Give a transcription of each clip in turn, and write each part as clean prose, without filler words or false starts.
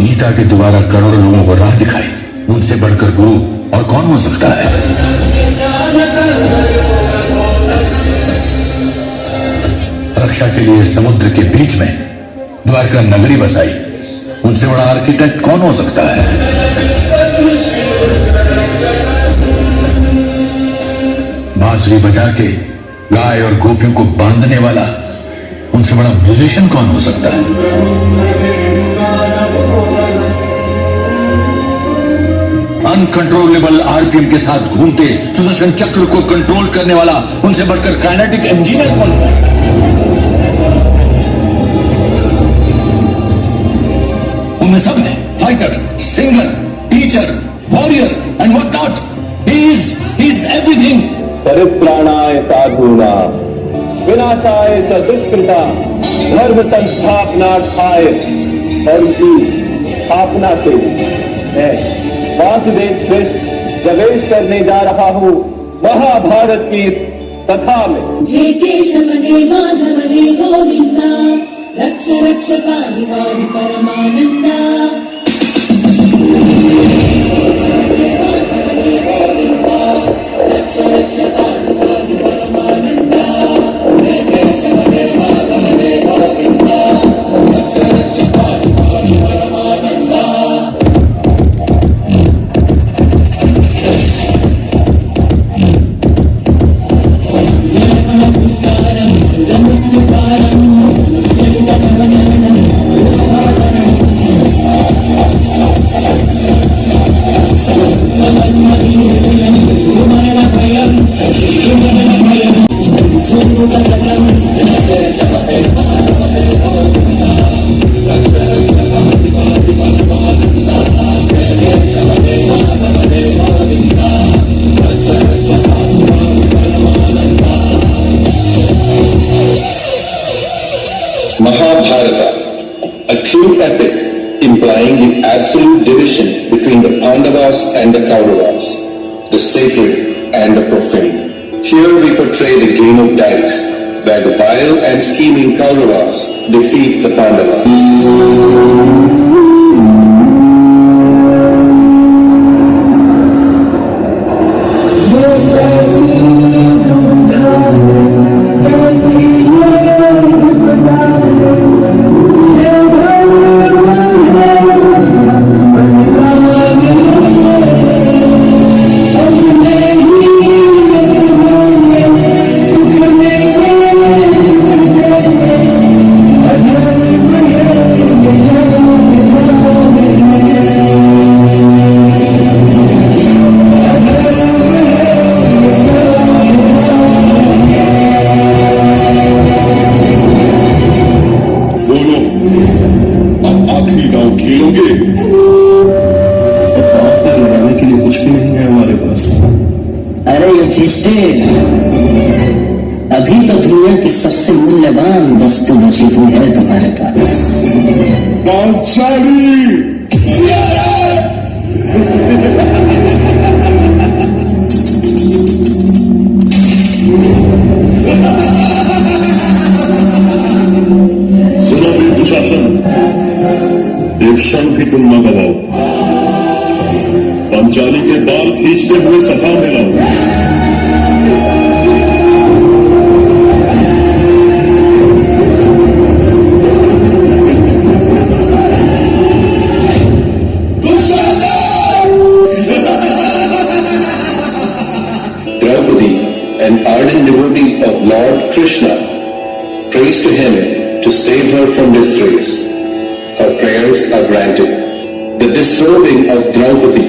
गीता के द्वारा करोड़ों लोगों को राह दिखाई, उनसे बढ़कर गुरु और कौन हो सकता है? रक्षा के लिए समुद्र के बीच में द्वारका नगरी बसाई, उनसे बड़ा आर्किटेक्ट कौन हो सकता है? बांसुरी बजा के गाय और गोपियों को बांधने वाला, उनसे बड़ा म्यूजिशियन कौन हो सकता है? अनकंट्रोलेबल आरपीएम के साथ घूमते सुदर्शन चक्र को कंट्रोल करने वाला, उनसे बढ़कर काइनेटिक इंजीनियर कौन है? उनमें सब है, fighter, singer, teacher, warrior and what not. He is everything. परित्राणाय साधूनां विनाशाय च दुष्कृतां धर्म संस्थापनार्थाय, धर्म की स्थापना के मैं वासुदेव श्रेष्ठ प्रवेश करने जा रहा हूँ महाभारत की इस कथा में. हे केशव हे माधव हे गोविंदा, रक्ष रक्ष पाहि पाहि परमानंदा. रक्ष रक्ष पाहि पाहि परमानंदा. हे केशव हे माधव हे गोविंदा, रक्ष रक्ष पाहि पाहि Paramananda. Mahabharata, a true epic implying the absolute division between the Pandavas and the Kauravas, the sacred and the profane. Here we portray the game of dice, where the vile and scheming Kauravas defeat the Pandavas. अभी तो दुनिया की सबसे मूल्यवान वस्तु बची हुई है तुम्हारे पास. सुनो भी दुशासन, एक क्षण भी तुम न गवाओ. पंचाली के बाल खींचते हुए सभा में लाओ. An ardent devotee of Lord Krishna, prays to him to save her from disgrace. Her prayers are granted. The disrobing of Draupadi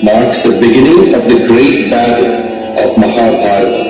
marks the beginning of the great battle of Mahabharata.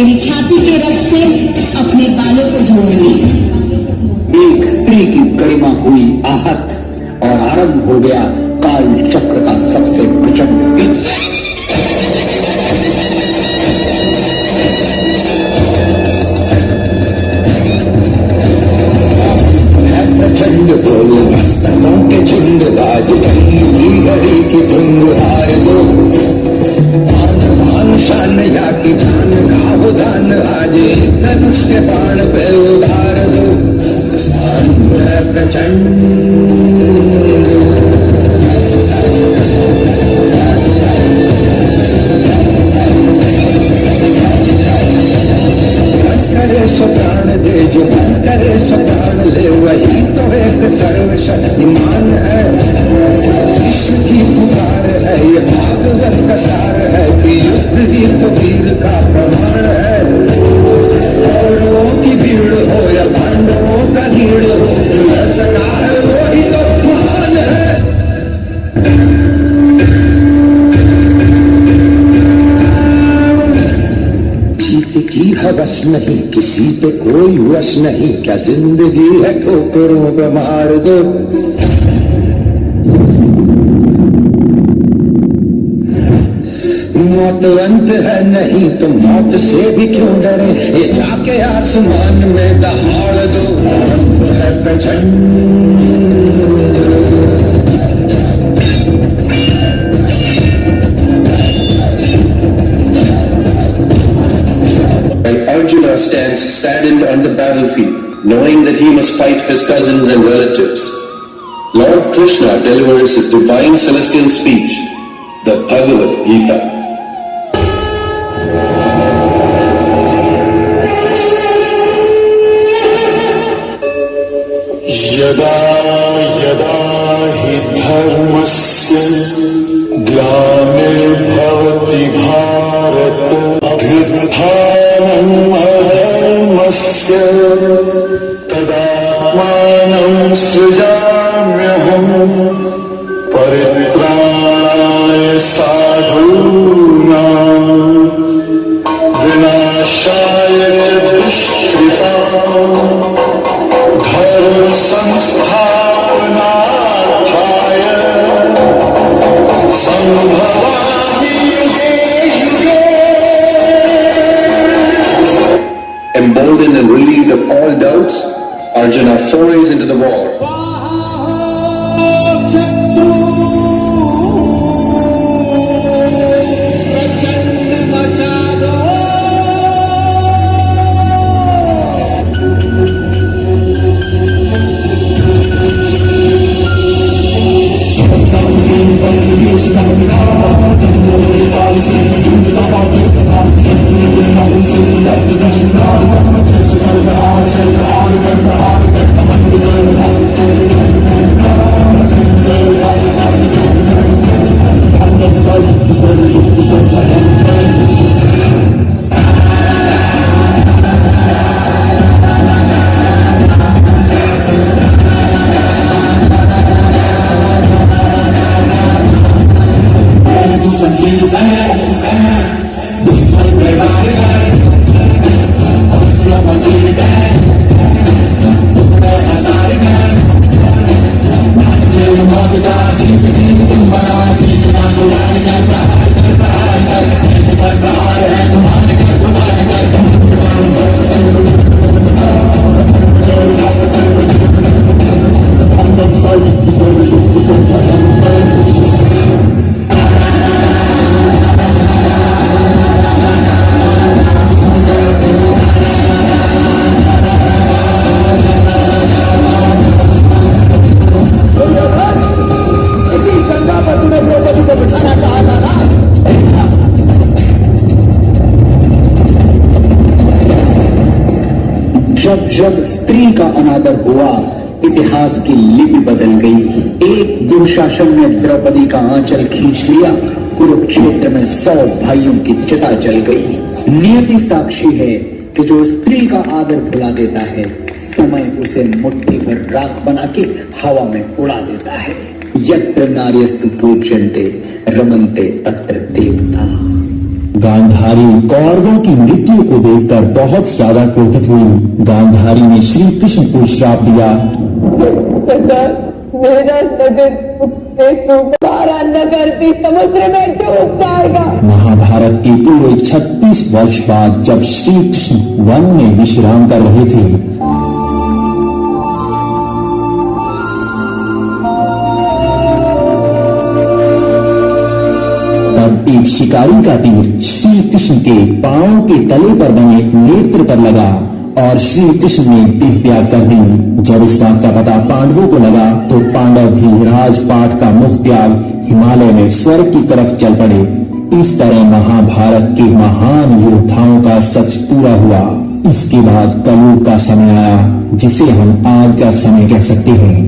तेरी छाती के रक्त से अपने बालों को धोऊंगी। एक स्त्री की गरिमा हुई आहत और आरंभ हो गया काल चक्र का सबसे प्रचंड युद्ध। प्रचंड बोल मस्तकों के झुंड बाज जंग की घड़ी की धुंध हार दो। मान शान या की जान का हो जान आज धनुष के बाण पे उधार दो। प्रचंड करे सो प्राण दे जो मन करे सो प्राण ले वही तो एक सर्वशक्तिमान है। विश्व की पुकार है ये भागवत का सार है कि युद्ध ही तो वीर का प्रमाण है। कौरवों की भीड़ हो या पांडवों का नीड़ हो जो लड़ सका है वही तो महान है। की हवस नहीं किसी पे कोई वश नहीं क्या जिंदगी है ठोकरों पे मार दो। मौत अंत है नहीं तो मौत से भी क्यों डरे ये जाके आसमान में दहाड़ दो। है प्रचंड Arjuna stands saddened on the battlefield, knowing that he must fight his cousins and relatives. Lord Krishna delivers his divine celestial speech, the Bhagavad Gita. यदा यदा हि धर्मस्य ग्लानिर्भवति भारत अभ्युत्थानम् अधर्मस्य तदात्मानं सृजाम्यहम् परित्राणाय साधूनां विनाशाय च दुष्कृताम् धर्म संस्थापनार्थाय संभवामि युगे युगे। Emboldened and relieved of all doubts, Arjuna forays into the war. जब जब स्त्री का अनादर हुआ इतिहास की लिपि बदल गई। एक दुशासन ने द्रौपदी का आंचल खींच लिया, कुरुक्षेत्र में 100 भाइयों की चिता जल गई। नियति साक्षी है कि जो स्त्री का आदर भुला देता है समय उसे मुट्ठी भर राख बना के हवा में उड़ा देता है। यत्र नार्यस्तु पूज्यन्ते रमन्ते तत्र देवता। गांधारी कौरवों की मृत्यु को देखकर बहुत ज्यादा क्रोधित हुई। गांधारी ने श्री कृष्ण को श्राप दिया। मेरा नगर तुम्हारा नगर भी समुद्र में डूब जाएगा। महाभारत के पूरे 36 वर्ष बाद जब श्री कृष्ण वन में विश्राम कर रहे थे, तब एक शिकारी का तीर श्री कृष्ण के पांव के तले पर बने नेत्र पर लगा और श्री कृष्ण ने देह त्याग कर दी। जब इस बात का पता पांडवों को लगा तो पांडव भी राजपाट का मुख त्याग हिमालय में स्वर्ग की तरफ चल पड़े। इस तरह महाभारत के महान योद्धाओं का सच पूरा हुआ। इसके बाद कलयुग का समय आया, जिसे हम आज का समय कह सकते हैं।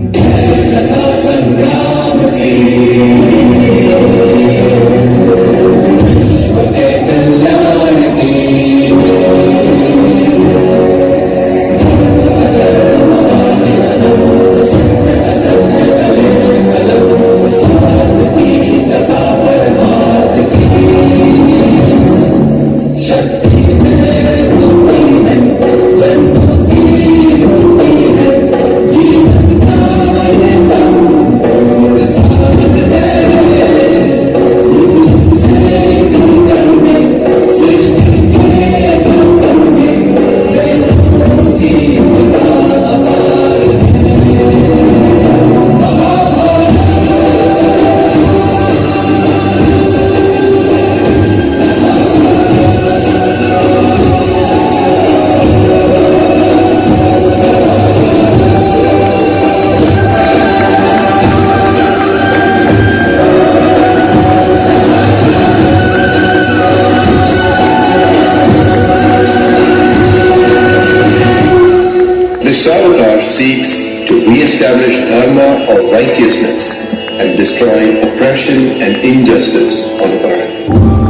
This avatar seeks to re-establish dharma or righteousness and destroy oppression and injustice on the planet.